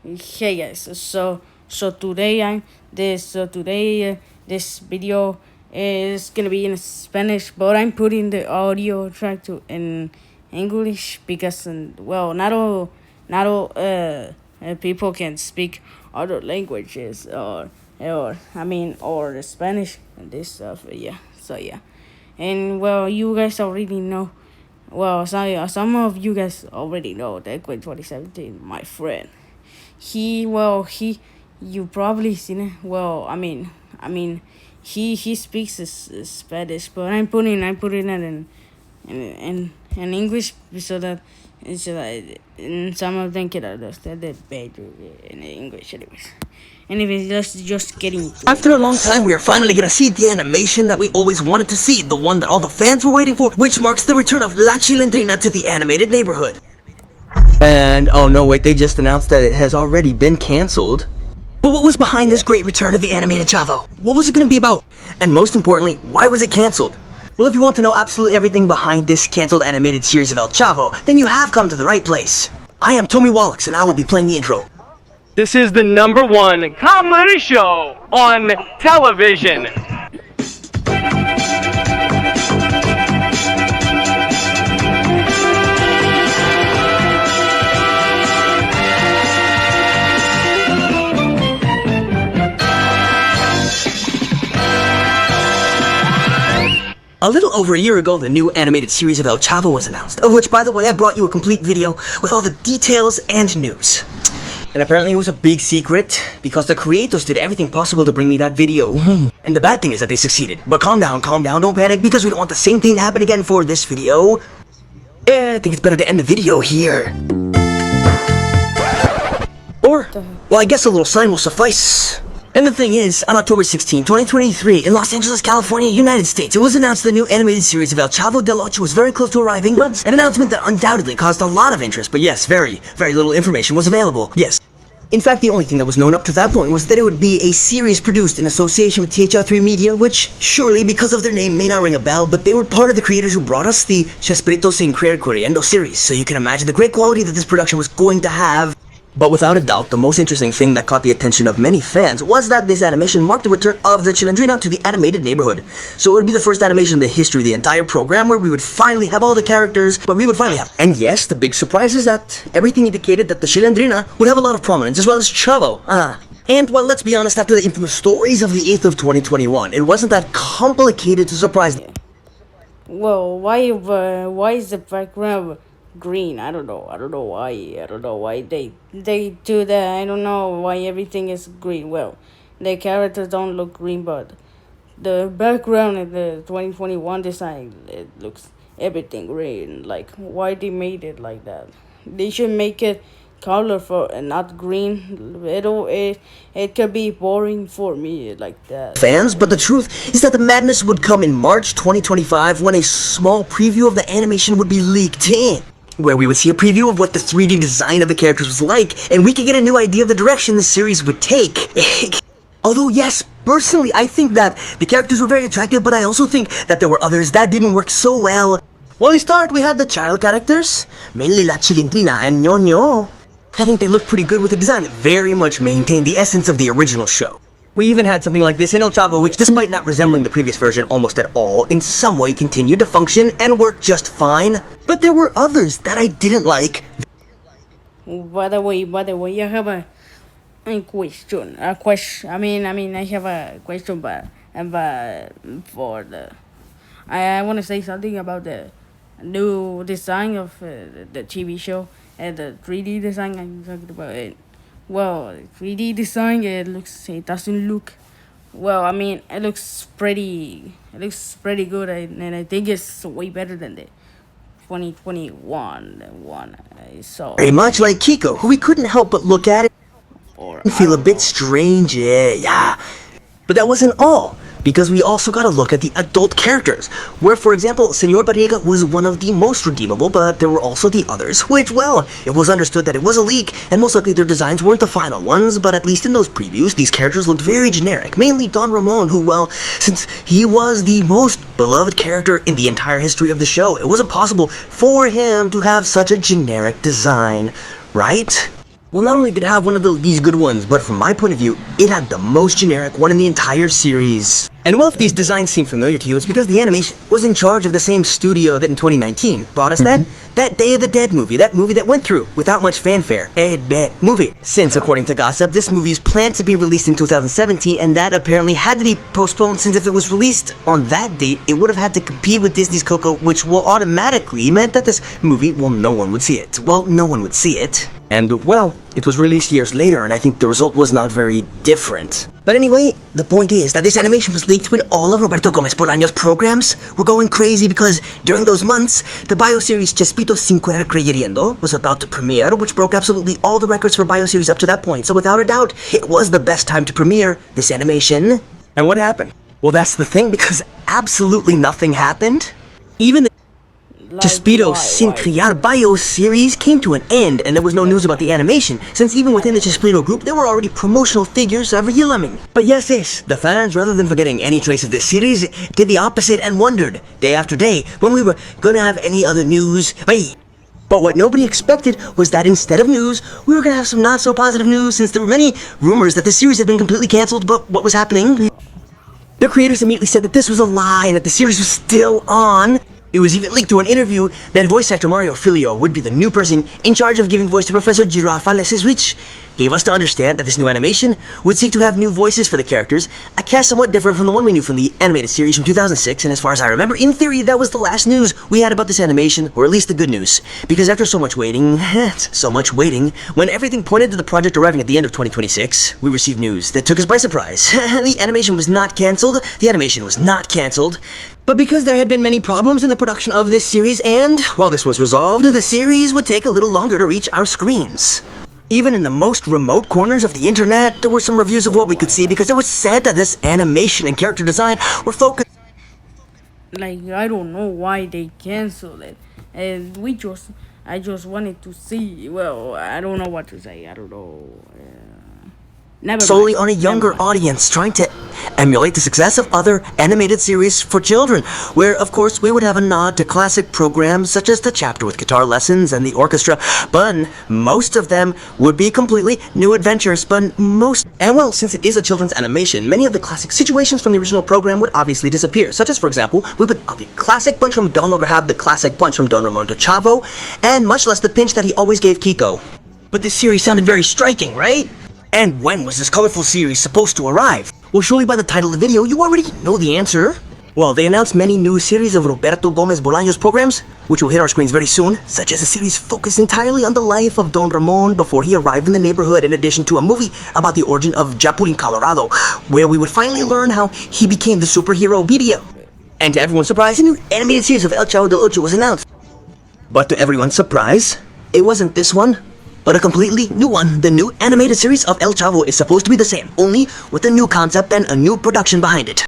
Hey guys, so today this video is gonna be in Spanish, but I'm putting the audio track to in English because not all people can speak other languages or Spanish and this stuff. Yeah, so yeah, and well, you guys already know. Well, some of you guys already know that Queen 2017, my friend. You probably seen it. He speaks Spanish, but I'm putting it in English so that some of them can understand it better in English, anyways. Anyways, just getting to it. After a long time, we are finally gonna see the animation that we always wanted to see, the one that all the fans were waiting for, which marks the return of La Chilindrina to the animated neighborhood. And, oh no, wait, they just announced that it has already been cancelled. But what was behind this great return of the animated Chavo? What was it gonna be about? And most importantly, why was it cancelled? Well, if you want to know absolutely everything behind this cancelled animated series of El Chavo, then you have come to the right place. I am Tommy Wallach, and I will be playing the intro. This is the #1 comedy show on television. A little over a year ago, the new animated series of El Chavo was announced, of which, by the way, I brought you a complete video with all the details and news. And apparently it was a big secret, because the creators did everything possible to bring me that video. And the bad thing is that they succeeded. But calm down, don't panic, because we don't want the same thing to happen again for this video. I think it's better to end the video here. Or, well, I guess a little sign will suffice. And the thing is, on October 16, 2023, in Los Angeles, California, United States, it was announced the new animated series of El Chavo del Ocho was very close to arriving, but an announcement that undoubtedly caused a lot of interest, but yes, very little information was available. Yes. In fact, the only thing that was known up to that point was that it would be a series produced in association with THR3 Media, which, surely, because of their name, may not ring a bell, but they were part of the creators who brought us the Chespirito Sin Creer Corriendo series, so you can imagine the great quality that this production was going to have. But without a doubt, the most interesting thing that caught the attention of many fans was that this animation marked the return of the Chilindrina to the animated neighborhood. So it would be the first animation in the history of the entire program where we would finally have all the characters, but we would finally have. And yes, the big surprise is that everything indicated that the Chilindrina would have a lot of prominence, as well as Chavo. And well, let's be honest, after the infamous stories of the 8th of 2021, it wasn't that complicated to surprise them. Well, why is the background green? I don't know. I don't know why. I don't know why they do that. I don't know why everything is green. Well, the characters don't look green, but the background in the 2021 design, it looks everything green. Like, why they made it like that? They should make it colorful and not green. It could be boring for me like that. Fans, but the truth is that the madness would come in March 2025 when a small preview of the animation would be leaked in, where we would see a preview of what the 3D design of the characters was like, and we could get a new idea of the direction the series would take. Although yes, personally I think that the characters were very attractive, but I also think that there were others that didn't work so well. Well, to start, we had the child characters, mainly La Chilindrina and Ñoño. I think they looked pretty good with the design that very much maintained the essence of the original show. We even had something like this in El Chavo, which, despite not resembling the previous version almost at all, in some way continued to function and work just fine. But there were others that I didn't like. By the way, I have a question. A question. I have a question, but for the, I want to say something about the new design of the TV show and the 3D design I'm talking about it. Well, 3D design, it doesn't look well. It looks pretty good, and I think it's way better than the 2021 one I saw. Very much like Kiko, who we couldn't help but look at it Or and feel a bit strange, yeah. But that wasn't all, because we also got a look at the adult characters, where, for example, Senor Barriga was one of the most redeemable, but there were also the others, which, well, it was understood that it was a leak, and most likely their designs weren't the final ones, but at least in those previews, these characters looked very generic, mainly Don Ramon, who, well, since he was the most beloved character in the entire history of the show, it wasn't possible for him to have such a generic design, right? Well, not only did it have one of these good ones, but from my point of view, it had the most generic one in the entire series. And well, if these designs seem familiar to you, it's because the animation was in charge of the same studio that in 2019 brought us that Day of the Dead movie, that movie that went through without much fanfare. A bad movie. Since, according to gossip, this movie is planned to be released in 2017, and that apparently had to be postponed since if it was released on that date, it would have had to compete with Disney's Coco, which will automatically meant that this movie, well, no one would see it. Well, no one would see it. And, well, it was released years later, and I think the result was not very different. But anyway, the point is that this animation was leaked when all of Roberto Gomez Bolaño's programs were going crazy because during those months, the bioseries Chespirito Sin Querer Creyendo was about to premiere, which broke absolutely all the records for bioseries up to that point. So without a doubt, it was the best time to premiere this animation. And what happened? Well, that's the thing, because absolutely nothing happened. Even the Chespirito Sin Criar Bio series came to an end, and there was no news about the animation, since even within the Chespirito group, there were already promotional figures of Yillaming. But yes, the fans, rather than forgetting any trace of this series, did the opposite and wondered, day after day, when we were gonna have any other news. But what nobody expected was that instead of news, we were gonna have some not so positive news, since there were many rumors that the series had been completely cancelled. But what was happening? The creators immediately said that this was a lie and that the series was still on. It was even leaked through an interview that voice actor Mario Filio would be the new person in charge of giving voice to Professor Girafales, which gave us to understand that this new animation would seek to have new voices for the characters, a cast somewhat different from the one we knew from the animated series from 2006, and as far as I remember, in theory, that was the last news we had about this animation, or at least the good news. Because after so much waiting, when everything pointed to the project arriving at the end of 2026, we received news that took us by surprise. The animation was not cancelled. But because there had been many problems in the production of this series, and while this was resolved, the series would take a little longer to reach our screens. Even in the most remote corners of the internet, there were some reviews of what we could see because it was said that this animation and character design were focused. Like, I don't know why they canceled it. And I just wanted to see. Well, I don't know what to say. I don't know. Solely on a younger audience, trying to emulate the success of other animated series for children, where of course we would have a nod to classic programs such as the chapter with guitar lessons and the orchestra, but most of them would be completely new adventures. And well, since it is a children's animation, many of the classic situations from the original program would obviously disappear, such as, for example, we would have the classic punch from Don over have the classic punch from Don Ramon to Chavo, and much less the pinch that he always gave Kiko. But this series sounded very striking, right? And when was this colorful series supposed to arrive? Well, surely by the title of the video, you already know the answer. Well, they announced many new series of Roberto Gomez Bolaño's programs, which will hit our screens very soon, such as a series focused entirely on the life of Don Ramon before he arrived in the neighborhood, in addition to a movie about the origin of Japulin, Colorado, where we would finally learn how he became the superhero Video. And to everyone's surprise, a new animated series of El Chavo del Ocho was announced. But to everyone's surprise, it wasn't this one, but a completely new one. The new animated series of El Chavo is supposed to be the same, only with a new concept and a new production behind it.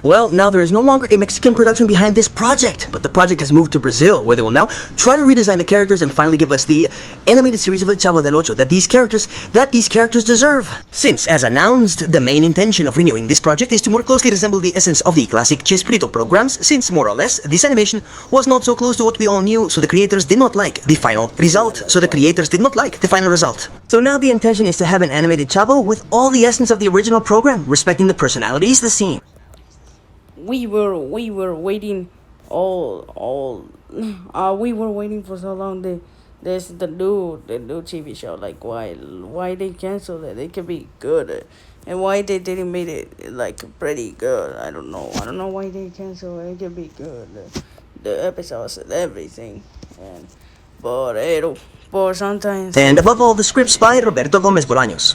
Well, now there is no longer a Mexican production behind this project, but the project has moved to Brazil, where they will now try to redesign the characters and finally give us the animated series of El Chavo del Ocho that these characters deserve. Since, as announced, the main intention of renewing this project is to more closely resemble the essence of the classic Chespirito programs, since more or less, this animation was not so close to what we all knew, so the creators did not like the final result. So now the intention is to have an animated Chavo with all the essence of the original program, respecting the personalities the same. We were waiting we were waiting for so long. The new TV show. Like, why they canceled it? It could be good, and why they didn't make it like pretty good. I don't know why they canceled it. It could be good, the episodes and everything, but sometimes. And above all, the scripts by Roberto Gomez Bolaños.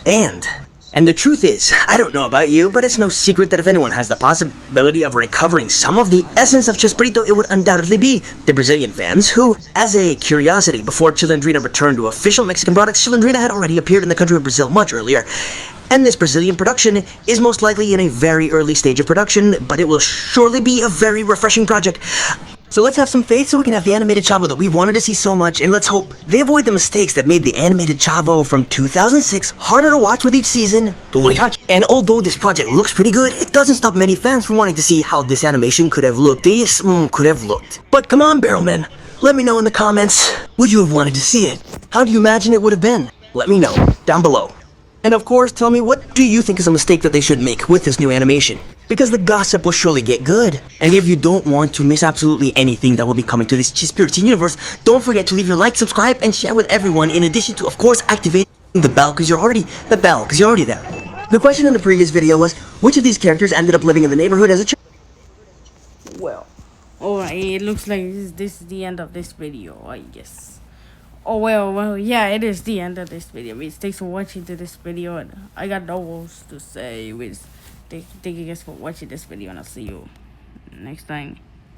And the truth is, I don't know about you, but it's no secret that if anyone has the possibility of recovering some of the essence of Chespirito, it would undoubtedly be the Brazilian fans, who, as a curiosity, before Chilindrina returned to official Mexican products, Chilindrina had already appeared in the country of Brazil much earlier. And this Brazilian production is most likely in a very early stage of production, but it will surely be a very refreshing project. So let's have some faith so we can have the animated Chavo that we wanted to see so much, and let's hope they avoid the mistakes that made the animated Chavo from 2006 harder to watch with each season. And although this project looks pretty good, it doesn't stop many fans from wanting to see how this animation could have looked. But come on, Barrelman, let me know in the comments, would you have wanted to see it? How do you imagine it would have been? Let me know down below. And of course, tell me what do you think is a mistake that they should make with this new animation? Because the gossip will surely get good. And if you don't want to miss absolutely anything that will be coming to this Spirited universe, don't forget to leave your like, subscribe, and share with everyone, in addition to, of course, activating the bell because you're already there. The question in the previous video was, which of these characters ended up living in the neighborhood as a child? Well, alright, it looks like this is the end of this video, I guess. Oh, well, yeah, it is the end of this video. Thanks for watching to this video, and I got no words to say. Thank you guys for watching this video, and I'll see you next time.